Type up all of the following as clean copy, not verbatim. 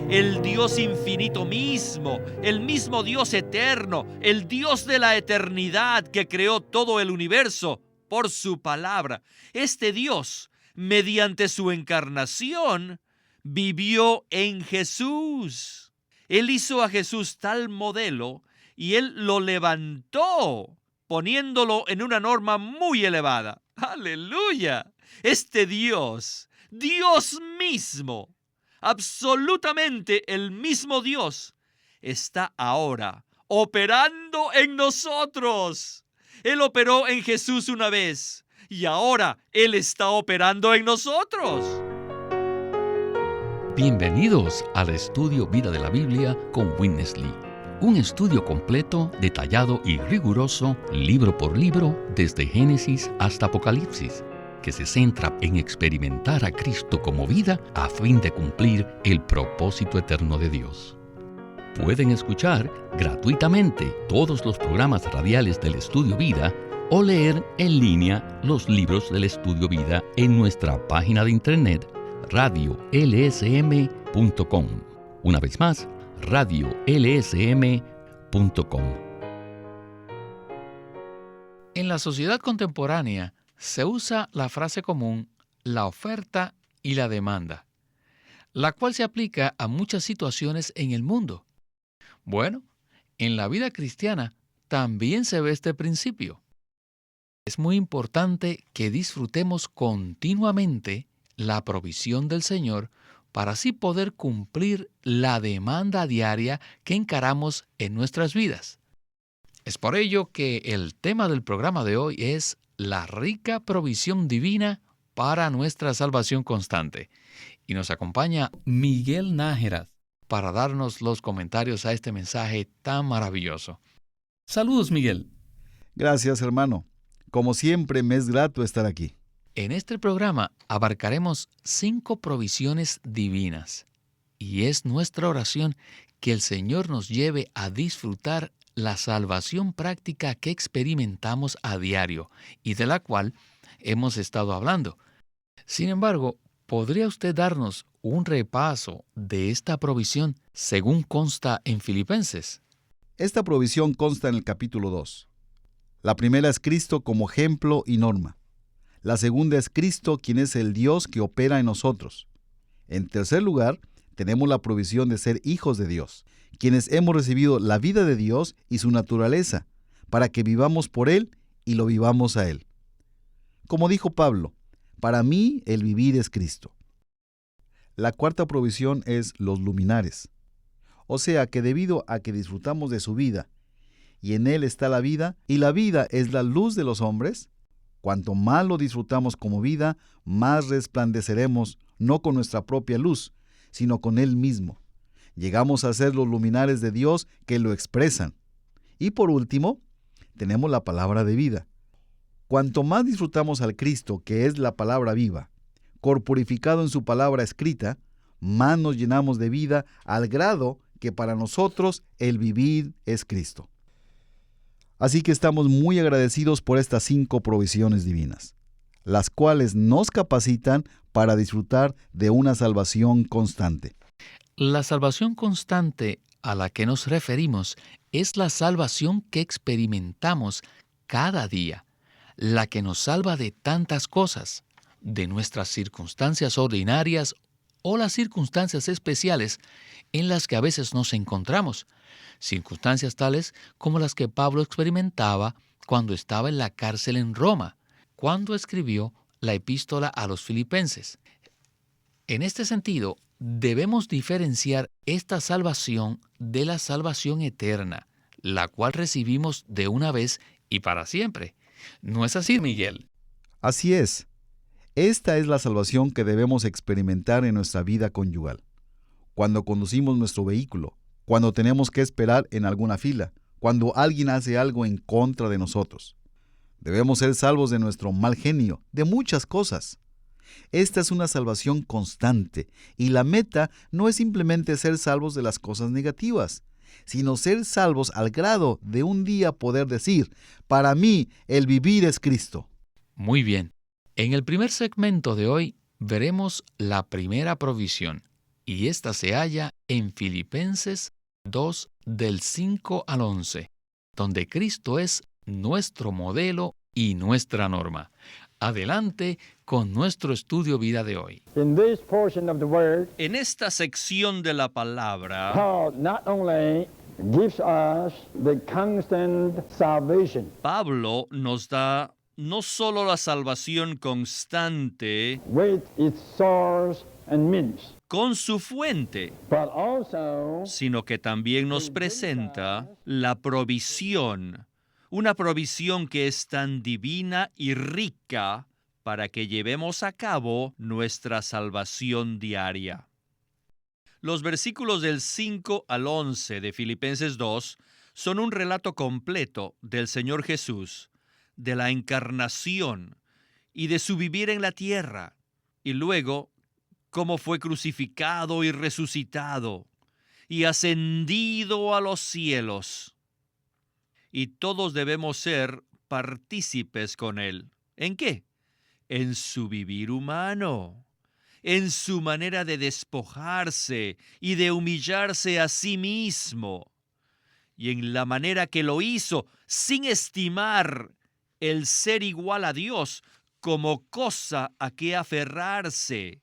el Dios infinito mismo, el mismo Dios eterno, el Dios de la eternidad que creó todo el universo por su palabra. Este Dios, mediante su encarnación, vivió en Jesús. Él hizo a Jesús tal modelo y Él lo levantó, poniéndolo en una norma muy elevada. ¡Aleluya! Este Dios, Dios mismo, absolutamente el mismo Dios, está ahora operando en nosotros. Él operó en Jesús una vez y ahora Él está operando en nosotros. Bienvenidos al estudio Vida de la Biblia con Witness Lee. Un estudio completo, detallado y riguroso, libro por libro, desde Génesis hasta Apocalipsis, que se centra en experimentar a Cristo como vida a fin de cumplir el propósito eterno de Dios. Pueden escuchar gratuitamente todos los programas radiales del Estudio Vida o leer en línea los libros del Estudio Vida en nuestra página de internet radiolsm.com. Una vez más, radiolsm.com. En la sociedad contemporánea se usa la frase común la oferta y la demanda, la cual se aplica a muchas situaciones en el mundo. Bueno, en la vida cristiana también se ve este principio. Es muy importante que disfrutemos continuamente la provisión del Señor para así poder cumplir la demanda diaria que encaramos en nuestras vidas. Es por ello que el tema del programa de hoy es la rica provisión divina para nuestra salvación constante. Y nos acompaña Miguel Nájera para darnos los comentarios a este mensaje tan maravilloso. Saludos, Miguel. Gracias, hermano. Como siempre, me es grato estar aquí. En este programa abarcaremos 5 provisiones divinas. Y es nuestra oración que el Señor nos lleve a disfrutar la salvación práctica que experimentamos a diario y de la cual hemos estado hablando. Sin embargo, ¿podría usted darnos un repaso de esta provisión según consta en Filipenses? Esta provisión consta en el capítulo 2. La primera es Cristo como ejemplo y norma. La segunda es Cristo, quien es el Dios que opera en nosotros. En tercer lugar, tenemos la provisión de ser hijos de Dios, quienes hemos recibido la vida de Dios y su naturaleza, para que vivamos por Él y lo vivamos a Él. Como dijo Pablo, para mí el vivir es Cristo. La cuarta provisión es los luminares. O sea que debido a que disfrutamos de su vida, y en Él está la vida, y la vida es la luz de los hombres, cuanto más lo disfrutamos como vida, más resplandeceremos, no con nuestra propia luz, sino con Él mismo. Llegamos a ser los luminares de Dios que lo expresan. Y por último, tenemos la palabra de vida. Cuanto más disfrutamos al Cristo, que es la palabra viva, corporificado en su palabra escrita, más nos llenamos de vida al grado que para nosotros el vivir es Cristo. Así que estamos muy agradecidos por estas 5 provisiones divinas, las cuales nos capacitan para disfrutar de una salvación constante. La salvación constante a la que nos referimos es la salvación que experimentamos cada día, la que nos salva de tantas cosas, de nuestras circunstancias ordinarias o las circunstancias especiales en las que a veces nos encontramos, circunstancias tales como las que Pablo experimentaba cuando estaba en la cárcel en Roma, cuando escribió la epístola a los Filipenses. En este sentido, debemos diferenciar esta salvación de la salvación eterna, la cual recibimos de una vez y para siempre. ¿No es así, Miguel? Así es. Esta es la salvación que debemos experimentar en nuestra vida conyugal. Cuando conducimos nuestro vehículo, cuando tenemos que esperar en alguna fila, cuando alguien hace algo en contra de nosotros. Debemos ser salvos de nuestro mal genio, de muchas cosas. Esta es una salvación constante, y la meta no es simplemente ser salvos de las cosas negativas, sino ser salvos al grado de un día poder decir, para mí el vivir es Cristo. Muy bien. En el primer segmento de hoy veremos la primera provisión, y esta se halla en Filipenses 2 del 5 al 11, donde Cristo es nuestro modelo y nuestra norma. Adelante con nuestro estudio vida de hoy. In this portion of the Word, En esta sección de la palabra, Paul not only gives us the constant salvation Pablo nos da no solo la salvación constante with its source and means, con su fuente, but also sino que también nos presenta la provisión, una provisión que es tan divina y rica para que llevemos a cabo nuestra salvación diaria. Los versículos del 5 al 11 de Filipenses 2 son un relato completo del Señor Jesús, de la encarnación y de su vivir en la tierra, y luego cómo fue crucificado y resucitado y ascendido a los cielos. Y todos debemos ser partícipes con Él. ¿En qué? En su vivir humano, en su manera de despojarse y de humillarse a sí mismo, y en la manera que lo hizo sin estimar el ser igual a Dios como cosa a que aferrarse,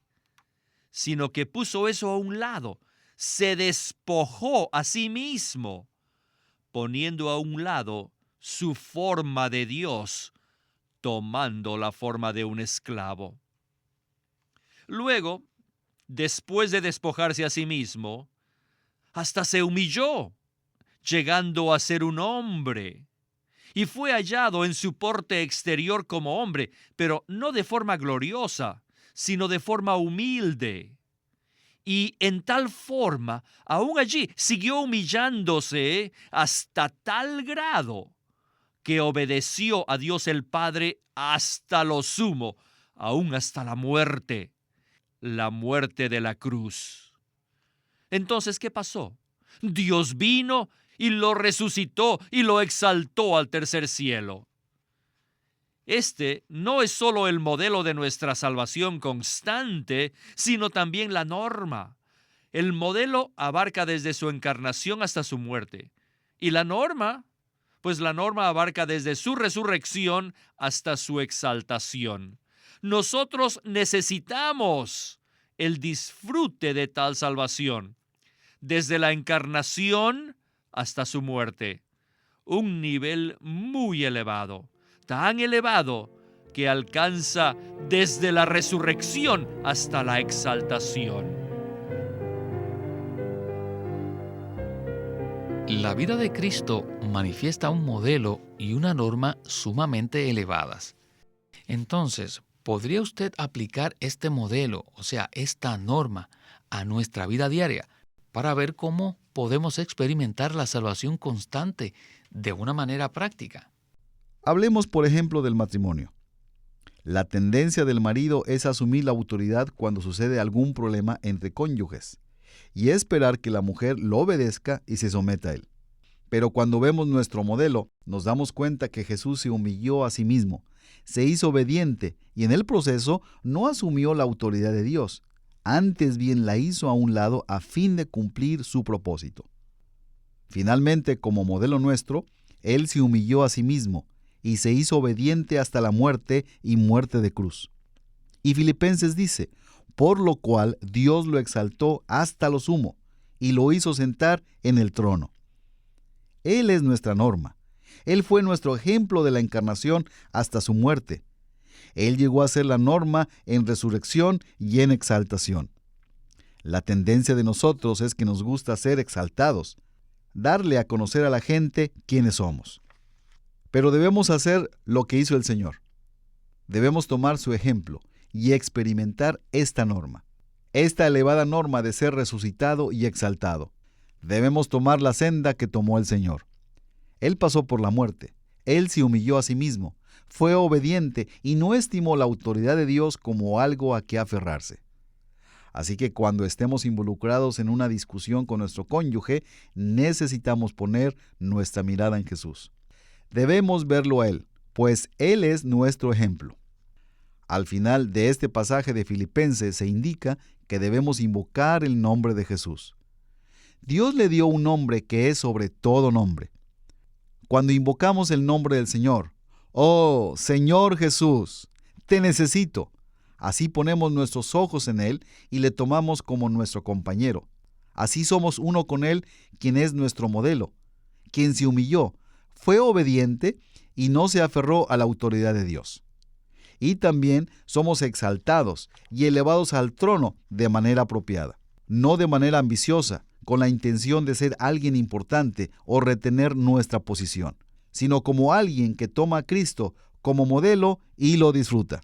sino que puso eso a un lado, se despojó a sí mismo, poniendo a un lado su forma de Dios, tomando la forma de un esclavo. Luego, después de despojarse a sí mismo, hasta se humilló, llegando a ser un hombre, y fue hallado en su porte exterior como hombre, pero no de forma gloriosa, sino de forma humilde. Y en tal forma, aún allí, siguió humillándose hasta tal grado que obedeció a Dios el Padre hasta lo sumo, aún hasta la muerte de la cruz. Entonces, ¿qué pasó? Dios vino y lo resucitó y lo exaltó al tercer cielo. Este no es solo el modelo de nuestra salvación constante, sino también la norma. El modelo abarca desde su encarnación hasta su muerte. Y la norma, pues la norma abarca desde su resurrección hasta su exaltación. Nosotros necesitamos el disfrute de tal salvación, desde la encarnación hasta su muerte. Un nivel muy elevado. Tan elevado que alcanza desde la resurrección hasta la exaltación. La vida de Cristo manifiesta un modelo y una norma sumamente elevadas. Entonces, ¿podría usted aplicar este modelo, o sea, esta norma, a nuestra vida diaria para ver cómo podemos experimentar la salvación constante de una manera práctica? Hablemos, por ejemplo, del matrimonio. La tendencia del marido es asumir la autoridad cuando sucede algún problema entre cónyuges y esperar que la mujer lo obedezca y se someta a él. Pero cuando vemos nuestro modelo, nos damos cuenta que Jesús se humilló a sí mismo, se hizo obediente y en el proceso no asumió la autoridad de Dios, antes bien la hizo a un lado a fin de cumplir su propósito. Finalmente, como modelo nuestro, Él se humilló a sí mismo y se hizo obediente hasta la muerte y muerte de cruz. Y Filipenses dice, por lo cual Dios lo exaltó hasta lo sumo y lo hizo sentar en el trono. Él es nuestra norma. Él fue nuestro ejemplo de la encarnación hasta su muerte. Él llegó a ser la norma en resurrección y en exaltación. La tendencia de nosotros es que nos gusta ser exaltados, darle a conocer a la gente quiénes somos. Pero debemos hacer lo que hizo el Señor. Debemos tomar su ejemplo y experimentar esta norma, esta elevada norma de ser resucitado y exaltado. Debemos tomar la senda que tomó el Señor. Él pasó por la muerte, Él se humilló a sí mismo, fue obediente y no estimó la autoridad de Dios como algo a que aferrarse. Así que cuando estemos involucrados en una discusión con nuestro cónyuge, necesitamos poner nuestra mirada en Jesús. Debemos verlo a Él, pues Él es nuestro ejemplo. Al final de este pasaje de Filipenses se indica que debemos invocar el nombre de Jesús. Dios le dio un nombre que es sobre todo nombre. Cuando invocamos el nombre del Señor, oh Señor Jesús, te necesito. Así ponemos nuestros ojos en Él y le tomamos como nuestro compañero. Así somos uno con Él, quien es nuestro modelo, quien se humilló, fue obediente y no se aferró a la autoridad de Dios. Y también somos exaltados y elevados al trono de manera apropiada, no de manera ambiciosa, con la intención de ser alguien importante o retener nuestra posición, sino como alguien que toma a Cristo como modelo y lo disfruta.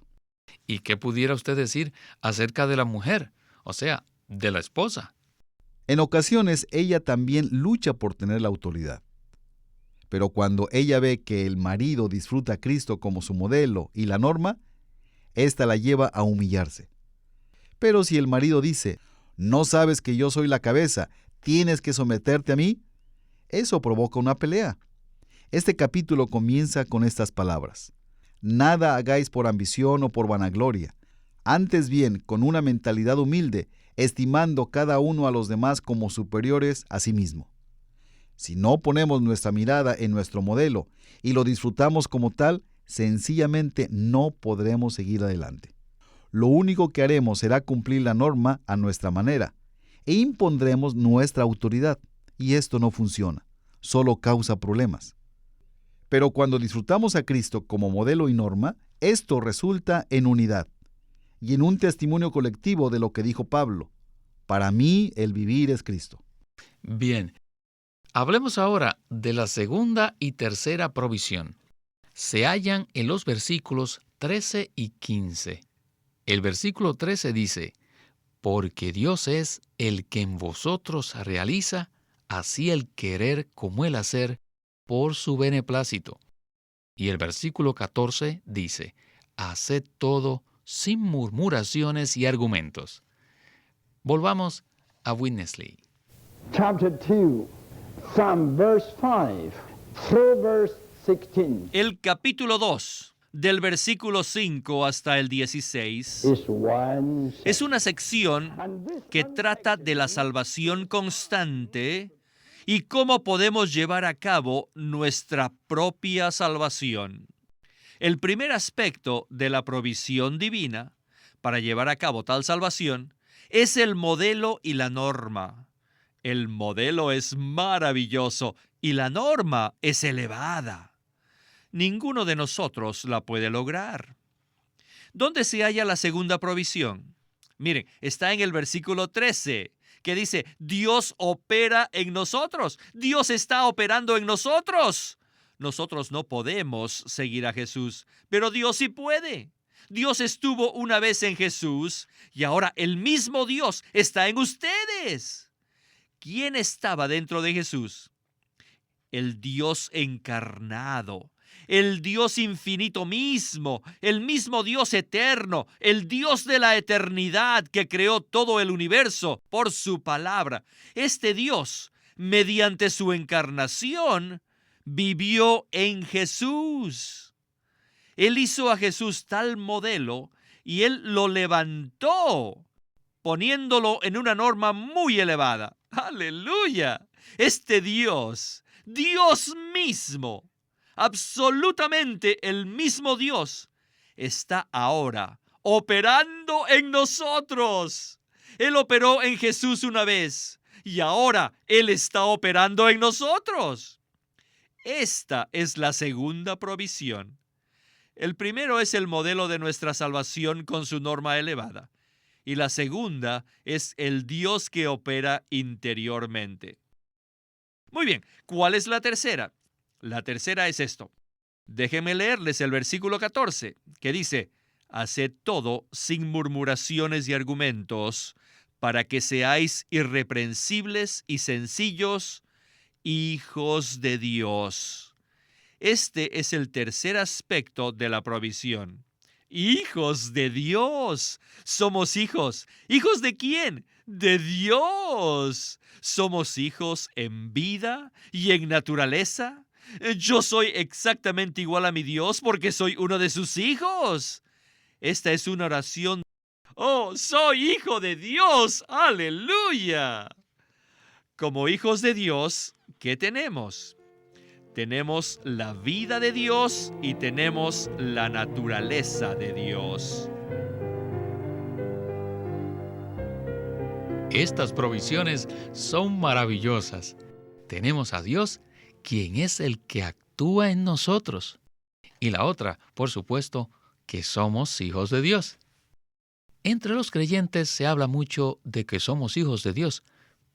¿Y qué pudiera usted decir acerca de la mujer, o sea, de la esposa? En ocasiones ella también lucha por tener la autoridad. Pero cuando ella ve que el marido disfruta a Cristo como su modelo y la norma, ésta la lleva a humillarse. Pero si el marido dice, ¿no sabes que yo soy la cabeza? ¿Tienes que someterte a mí? Eso provoca una pelea. Este capítulo comienza con estas palabras. Nada hagáis por ambición o por vanagloria. Antes bien, con una mentalidad humilde, estimando cada uno a los demás como superiores a sí mismo. Si no ponemos nuestra mirada en nuestro modelo y lo disfrutamos como tal, sencillamente no podremos seguir adelante. Lo único que haremos será cumplir la norma a nuestra manera e impondremos nuestra autoridad, y esto no funciona, solo causa problemas. Pero cuando disfrutamos a Cristo como modelo y norma, esto resulta en unidad y en un testimonio colectivo de lo que dijo Pablo. Para mí, el vivir es Cristo. Bien, hablemos ahora de la segunda y tercera provisión. Se hallan en los versículos 13 y 15. El versículo 13 dice, porque Dios es el que en vosotros realiza así el querer como el hacer por su beneplácito. Y el versículo 14 dice, haced todo sin murmuraciones y argumentos. Volvamos a Winnesley. Chapter 2, from verse 5 through verse 16. El capítulo 2, del versículo 5 hasta el 16, es una sección que trata de la salvación constante y cómo podemos llevar a cabo nuestra propia salvación. El primer aspecto de la provisión divina para llevar a cabo tal salvación es el modelo y la norma. El modelo es maravilloso y la norma es elevada. Ninguno de nosotros la puede lograr. ¿Dónde se halla la segunda provisión? Miren, está en el versículo 13, que dice, Dios opera en nosotros. Dios está operando en nosotros. Nosotros no podemos seguir a Jesús, pero Dios sí puede. Dios estuvo una vez en Jesús y ahora el mismo Dios está en ustedes. ¿Quién estaba dentro de Jesús? El Dios encarnado, el Dios infinito mismo, el mismo Dios eterno, el Dios de la eternidad que creó todo el universo por su palabra. Este Dios, mediante su encarnación, vivió en Jesús. Él hizo a Jesús tal modelo y Él lo levantó, poniéndolo en una norma muy elevada. ¡Aleluya! Este Dios, Dios mismo, absolutamente el mismo Dios, está ahora operando en nosotros. Él operó en Jesús una vez y ahora Él está operando en nosotros. Esta es la segunda provisión. El primero es el modelo de nuestra salvación con su norma elevada. Y la segunda es el Dios que opera interiormente. Muy bien, ¿cuál es la tercera? La tercera es esto. Déjenme leerles el versículo 14, que dice, haced todo sin murmuraciones y argumentos, para que seáis irreprensibles y sencillos, hijos de Dios. Este es el tercer aspecto de la provisión. Hijos de Dios. Somos hijos. ¿Hijos de quién? De Dios. Somos hijos en vida y en naturaleza. Yo soy exactamente igual a mi Dios porque soy uno de sus hijos. Esta es una oración. ¡Oh, soy hijo de Dios! ¡Aleluya! Como hijos de Dios, ¿qué tenemos? Tenemos la vida de Dios y tenemos la naturaleza de Dios. Estas provisiones son maravillosas. Tenemos a Dios, quien es el que actúa en nosotros. Y la otra, por supuesto, que somos hijos de Dios. Entre los creyentes se habla mucho de que somos hijos de Dios,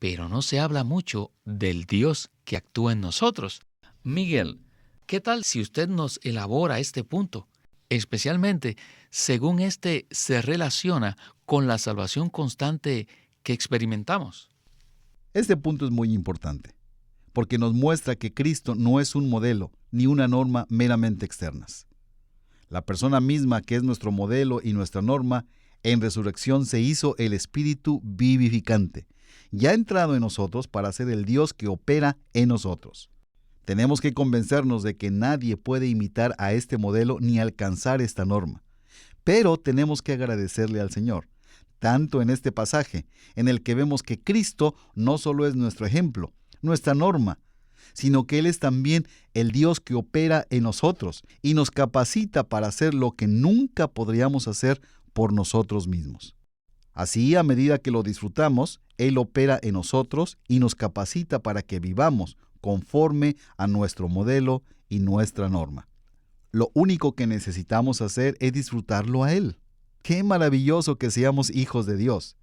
pero no se habla mucho del Dios que actúa en nosotros. Miguel, ¿qué tal si usted nos elabora este punto? Especialmente según este se relaciona con la salvación constante que experimentamos. Este punto es muy importante, porque nos muestra que Cristo no es un modelo ni una norma meramente externas. La persona misma que es nuestro modelo y nuestra norma, en resurrección se hizo el Espíritu vivificante, ya ha entrado en nosotros para ser el Dios que opera en nosotros. Tenemos que convencernos de que nadie puede imitar a este modelo ni alcanzar esta norma, pero tenemos que agradecerle al Señor, tanto en este pasaje, en el que vemos que Cristo no solo es nuestro ejemplo, nuestra norma, sino que Él es también el Dios que opera en nosotros y nos capacita para hacer lo que nunca podríamos hacer por nosotros mismos. Así, a medida que lo disfrutamos, Él opera en nosotros y nos capacita para que vivamos conforme a nuestro modelo y nuestra norma. Lo único que necesitamos hacer es disfrutarlo a Él. ¡Qué maravilloso que seamos hijos de Dios!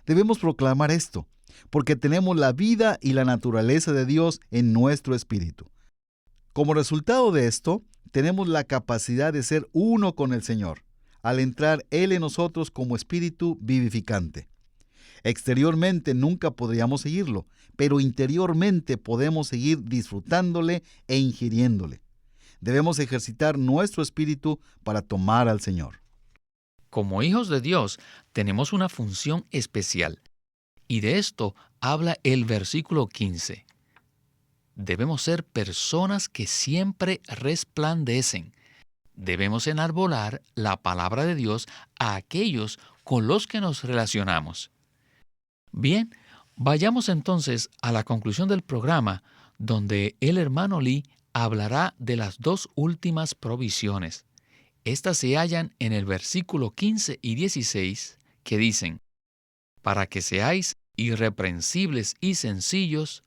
Debemos proclamar esto, porque tenemos la vida y la naturaleza de Dios en nuestro espíritu. Como resultado de esto, tenemos la capacidad de ser uno con el Señor, al entrar Él en nosotros como espíritu vivificante. Exteriormente nunca podríamos seguirlo, pero interiormente podemos seguir disfrutándole e ingiriéndole. Debemos ejercitar nuestro espíritu para tomar al Señor. Como hijos de Dios, tenemos una función especial. Y de esto habla el versículo 15. Debemos ser personas que siempre resplandecen. Debemos enarbolar la palabra de Dios a aquellos con los que nos relacionamos. Bien, vayamos entonces a la conclusión del programa, donde el hermano Lee hablará de las dos últimas provisiones. Estas se hallan en el versículo 15 y 16, que dicen: para que seáis irreprensibles y sencillos,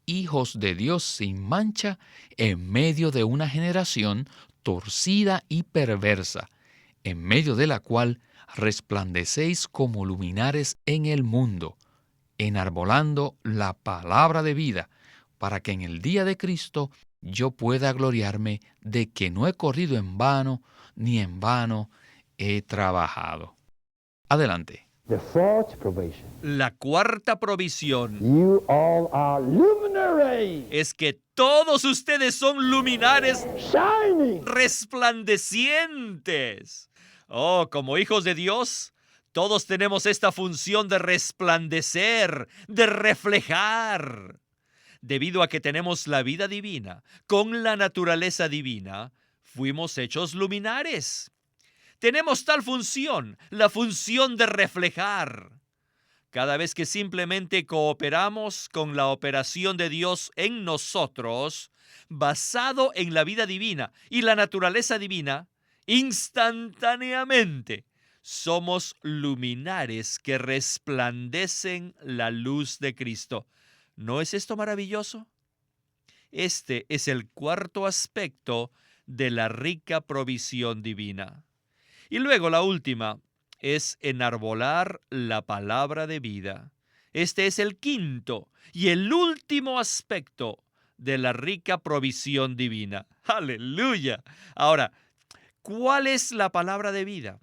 hijos de Dios sin mancha, en medio de una generación torcida y perversa, en medio de la cual resplandecéis como luminares en el mundo, enarbolando la palabra de vida, para que en el día de Cristo yo pueda gloriarme de que no he corrido en vano, ni en vano he trabajado. Adelante. The fourth provision. La cuarta provisión You all are luminaries, es que todos ustedes son luminares shining. resplandecientes. Oh, como hijos de Dios, todos tenemos esta función de resplandecer, de reflejar. Debido a que tenemos la vida divina, con la naturaleza divina, fuimos hechos luminares. Tenemos tal función, la función de reflejar. Cada vez que simplemente cooperamos con la operación de Dios en nosotros, basado en la vida divina y la naturaleza divina, instantáneamente somos luminares que resplandecen la luz de Cristo. ¿No es esto maravilloso? Este es el cuarto aspecto de la rica provisión divina. Y luego la última es enarbolar la palabra de vida. Este es el quinto y el último aspecto de la rica provisión divina. ¡Aleluya! Ahora, ¿cuál es la palabra de vida?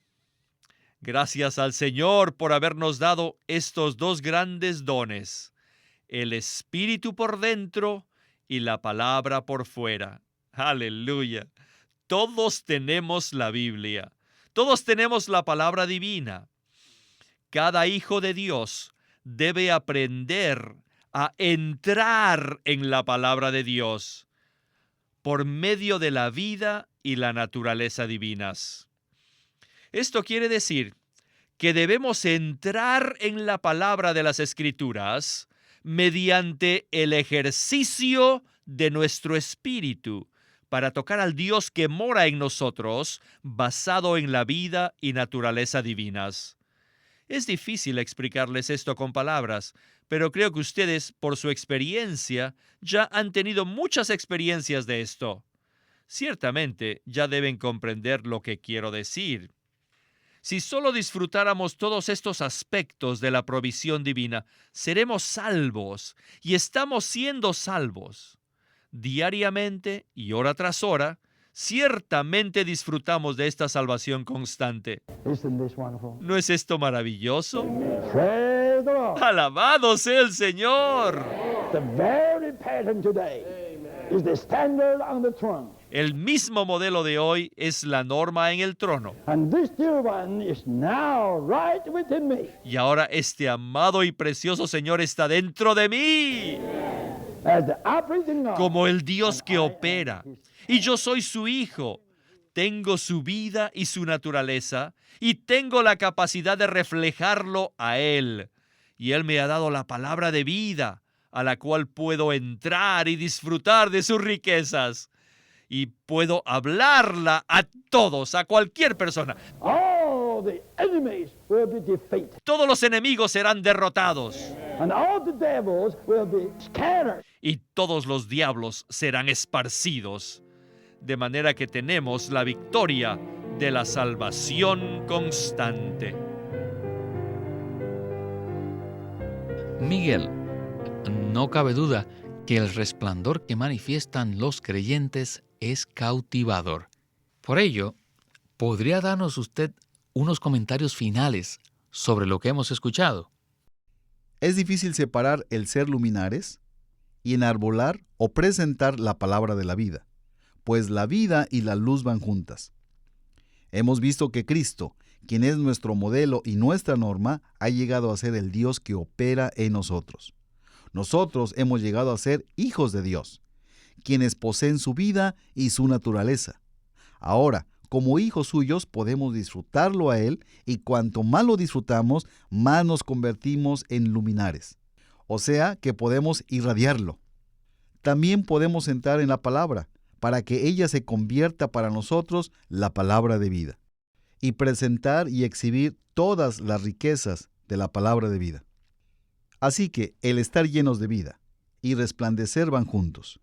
Gracias al Señor por habernos dado estos dos grandes dones: el Espíritu por dentro y la palabra por fuera. ¡Aleluya! Todos tenemos la Biblia. Todos tenemos la palabra divina. Cada hijo de Dios debe aprender a entrar en la palabra de Dios por medio de la vida y la naturaleza divinas. Esto quiere decir que debemos entrar en la palabra de las Escrituras mediante el ejercicio de nuestro espíritu para tocar al Dios que mora en nosotros, basado en la vida y naturaleza divinas. Es difícil explicarles esto con palabras, pero creo que ustedes, por su experiencia, ya han tenido muchas experiencias de esto. Ciertamente, ya deben comprender lo que quiero decir. Si solo disfrutáramos todos estos aspectos de la provisión divina, seremos salvos y estamos siendo salvos. Diariamente y hora tras hora, ciertamente disfrutamos de esta salvación constante. Isn't this wonderful? ¿No es esto maravilloso? Praise the Lord. ¡Alabado sea el Señor! The very pattern today is the standard on the throne. El mismo modelo de hoy es la norma en el trono. And this dear one is now right within me. Y ahora este amado y precioso Señor está dentro de mí, As the operating God. como el Dios que opera. Y yo soy su hijo. Tengo su vida y su naturaleza, y tengo la capacidad de reflejarlo a Él. Y Él me ha dado la palabra de vida, a la cual puedo entrar y disfrutar de sus riquezas. Y puedo hablarla a todos, a cualquier persona. All the enemies will be defeated. Todos los enemigos serán derrotados. And all the devils will be scattered. Y todos los diablos serán esparcidos. De manera que tenemos la victoria de la salvación constante. Miguel, no cabe duda que el resplandor que manifiestan los creyentes es cautivador. Por ello, ¿podría darnos usted unos comentarios finales sobre lo que hemos escuchado? Es difícil separar el ser luminares y enarbolar o presentar la palabra de la vida, pues la vida y la luz van juntas. Hemos visto que Cristo, quien es nuestro modelo y nuestra norma, ha llegado a ser el Dios que opera en nosotros. Nosotros hemos llegado a ser hijos de Dios, quienes poseen su vida y su naturaleza. Ahora, como hijos suyos, podemos disfrutarlo a Él, y cuanto más lo disfrutamos, más nos convertimos en luminares. O sea, que podemos irradiarlo. También podemos entrar en la palabra, para que ella se convierta para nosotros la palabra de vida, y presentar y exhibir todas las riquezas de la palabra de vida. Así que el estar llenos de vida y resplandecer van juntos.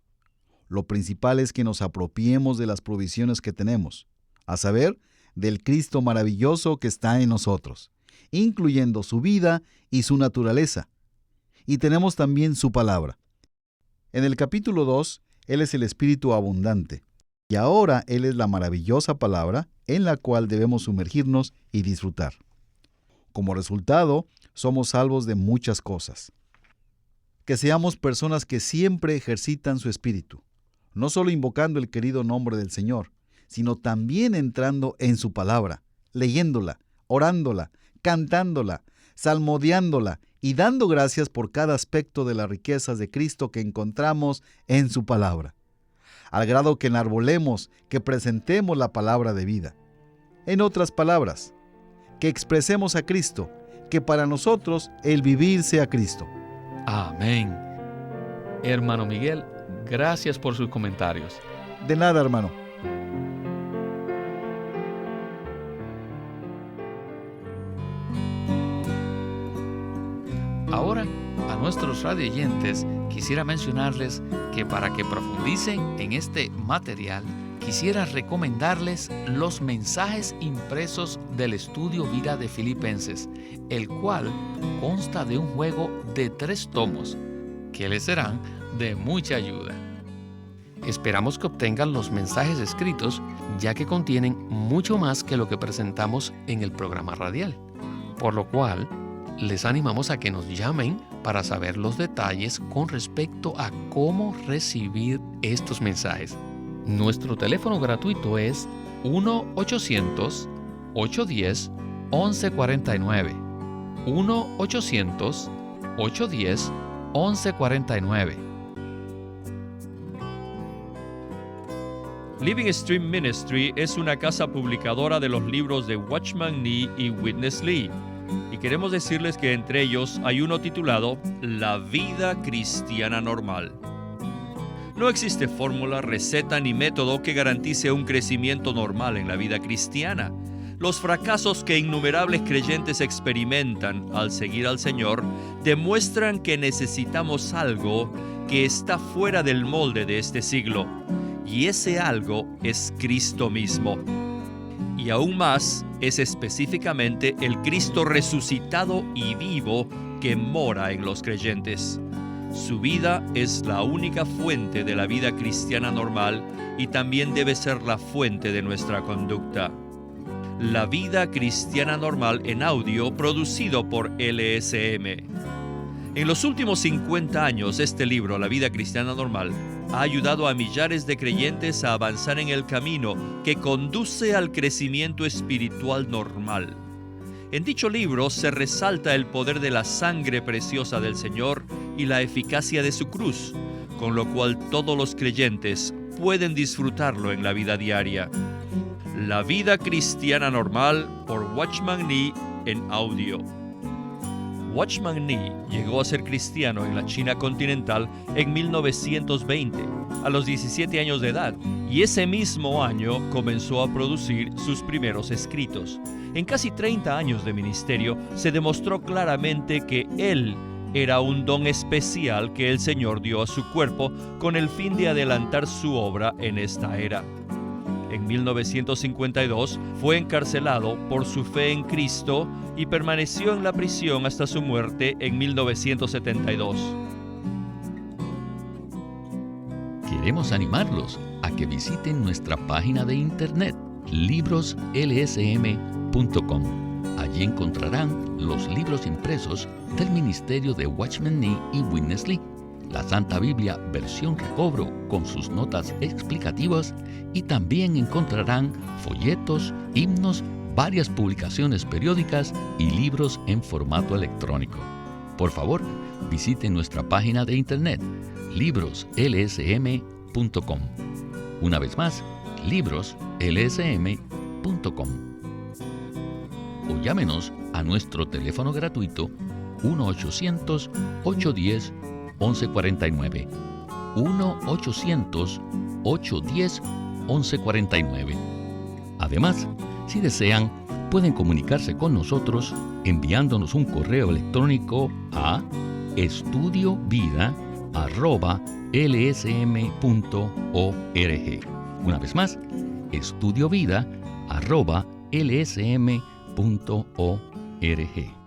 Lo principal es que nos apropiemos de las provisiones que tenemos, a saber, del Cristo maravilloso que está en nosotros, incluyendo su vida y su naturaleza. Y tenemos también su palabra. En el capítulo 2, Él es el Espíritu abundante, y ahora Él es la maravillosa palabra en la cual debemos sumergirnos y disfrutar. Como resultado, somos salvos de muchas cosas. Que seamos personas que siempre ejercitan su espíritu, no solo invocando el querido nombre del Señor, sino también entrando en su palabra, leyéndola, orándola, cantándola, salmodiándola y dando gracias por cada aspecto de las riquezas de Cristo que encontramos en su palabra, al grado que enarbolemos, que presentemos la palabra de vida. En otras palabras, que expresemos a Cristo, que para nosotros el vivir sea Cristo. Amén. Hermano Miguel, gracias por sus comentarios. De nada, hermano. Ahora, a nuestros radioyentes, quisiera mencionarles que para que profundicen en este material, quisiera recomendarles los mensajes impresos del estudio Vida de Filipenses, el cual consta de un juego de 3 tomos, que les serán de mucha ayuda. Esperamos que obtengan los mensajes escritos, ya que contienen mucho más que lo que presentamos en el programa radial, por lo cual les animamos a que nos llamen para saber los detalles con respecto a cómo recibir estos mensajes. Nuestro teléfono gratuito es 1-800-810-1149. 1-800-810-1149. Living Stream Ministry es una casa publicadora de los libros de Watchman Nee y Witness Lee. Y queremos decirles que entre ellos hay uno titulado La vida cristiana normal. No existe fórmula, receta ni método que garantice un crecimiento normal en la vida cristiana. Los fracasos que innumerables creyentes experimentan al seguir al Señor demuestran que necesitamos algo que está fuera del molde de este siglo. Y ese algo es Cristo mismo. Y aún más, es específicamente el Cristo resucitado y vivo que mora en los creyentes. Su vida es la única fuente de la vida cristiana normal y también debe ser la fuente de nuestra conducta. La vida cristiana normal en audio, producido por LSM. En los últimos 50 años, este libro, La vida cristiana normal, ha ayudado a millares de creyentes a avanzar en el camino que conduce al crecimiento espiritual normal. En dicho libro se resalta el poder de la sangre preciosa del Señor y la eficacia de su cruz, con lo cual todos los creyentes pueden disfrutarlo en la vida diaria. La vida cristiana normal por Watchman Nee en audio. Watchman Nee llegó a ser cristiano en la China continental en 1920, a los 17 años de edad, y ese mismo año comenzó a producir sus primeros escritos. En casi 30 años de ministerio se demostró claramente que él era un don especial que el Señor dio a su cuerpo con el fin de adelantar su obra en esta era. En 1952 fue encarcelado por su fe en Cristo y permaneció en la prisión hasta su muerte en 1972. Queremos animarlos a que visiten nuestra página de internet libroslsm.com. Allí encontrarán los libros impresos del ministerio de Watchman Nee y Witness Lee, la Santa Biblia versión recobro con sus notas explicativas, y también encontrarán folletos, himnos, varias publicaciones periódicas y libros en formato electrónico. Por favor, visiten nuestra página de internet libroslsm.com. Una vez más, libroslsm.com. O llámenos a nuestro teléfono gratuito 1-800-810-1149. 1-800-810-1149. Además, si desean, pueden comunicarse con nosotros enviándonos un correo electrónico a estudiovida@lsm.org. Una vez más, estudiovida@lsm.org.